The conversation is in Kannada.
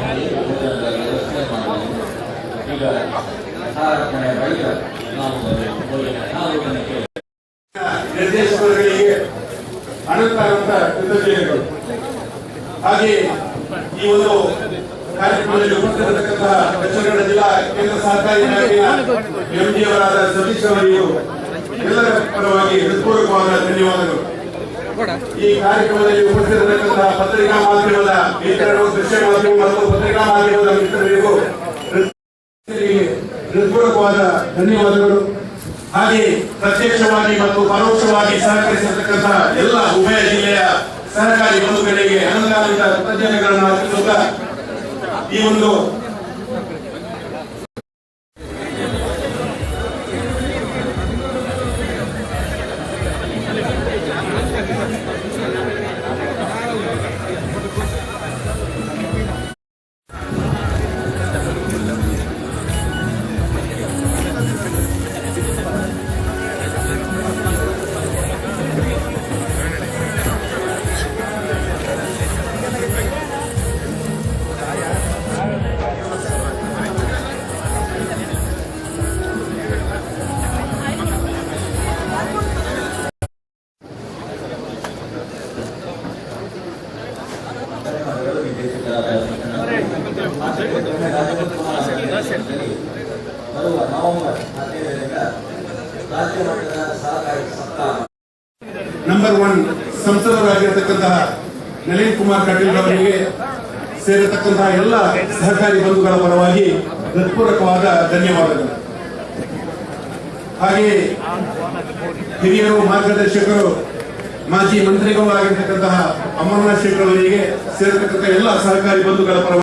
ವ್ಯವಸ್ಥೆ ಮಾಡಿ ಈಗ ಬಳಿಕ ನಾವು ನಿರ್ದೇಶಕರಿಗೆ ಅನಂತ ಕೃತಜ್ಞತೆಗಳು. ಹಾಗೆ ಈ ಒಂದು ಕಾರ್ಯಕ್ರಮದಲ್ಲಿ ಉಪಸ್ಥಿತರಿರತಕ್ಕಂತಹ ದಕ್ಷಿಣ ಕನ್ನಡ ಜಿಲ್ಲಾ ಕೇಂದ್ರ ಸಹಕಾರಿ ಬ್ಯಾಂಕಿನ ಎಂಡಿ ಅವರಾದ ಸತೀಶ್ ಅವರಿಗೂ ಎಲ್ಲರ ಪರವಾಗಿ ಹೃತ್ಪೂರ್ವಕವಾದ ಧನ್ಯವಾದಗಳು. ಈ ಕಾರ್ಯಕ್ರಮದಲ್ಲಿ ಉಪಸ್ಥಿತರಿರತಕ್ಕಂತಹ ಪತ್ರಿಕಾ ಮಾಧ್ಯಮದ ಮಿತ್ರರು, ದೃಶ್ಯ ಮಾಧ್ಯಮ ಮತ್ತು ಪತ್ರಿಕಾ ಮಾಧ್ಯಮದ ಮಿತ್ರರಿಗೂ ಹೃತ್ಪೂರ್ವಕವಾದ ಧನ್ಯವಾದಗಳು. ಹಾಗೆ ಪ್ರತ್ಯಕ್ಷವಾಗಿ ಮತ್ತು ಪರೋಕ್ಷವಾಗಿ ಸಹಕರಿಸಿರ್ತಕ್ಕಂತಹ ಎಲ್ಲ ಉಭಯ ಜಿಲ್ಲೆಯ ಸಹಕಾರಿ ಬಂಧುಗಳಿಗೆ ಅನಂತಾನಂತ ಕೃತಜ್ಞತೆಗಳನ್ನು ಅರ್ಪಿಸುತ್ತಾ ಈ ಒಂದು ಬರುವ ನವೆಂಬರ್ 15ರಿಂದ ರಾಜ್ಯ ಮಟ್ಟದ ಸಹಕಾರಿ ಸಪ್ತಾಹ ನಂಬರ್ 1 ಸಂಸದರಾಗಿರತಕ್ಕಂತಹ ನಳಿನ್ ಕುಮಾರ್ ಕಟೀಲ್ ಅವರಿಗೆ ಸೇರತಕ್ಕಂತಹ ಎಲ್ಲ ಸಹಕಾರಿ ಬಂಧುಗಳ ಪರವಾಗಿ ಹೃತ್ಪೂರ್ವಕವಾದ ಧನ್ಯವಾದಗಳು. ಹಾಗೆ ಹಿರಿಯರು, ಮಾರ್ಗದರ್ಶಕರು, ಮಾಜಿ ಮಂತ್ರಿಗಳು ಆಗಿರತಕ್ಕಂತಹ ಅಮರನಾಥ್ ಶೆಟ್ಟರ್ ಅವರಿಗೆ ಸೇರತಕ್ಕಂತಹ ಎಲ್ಲ ಸಹಕಾರಿ ಬಂಧುಗಳ ಪರವಾಗಿ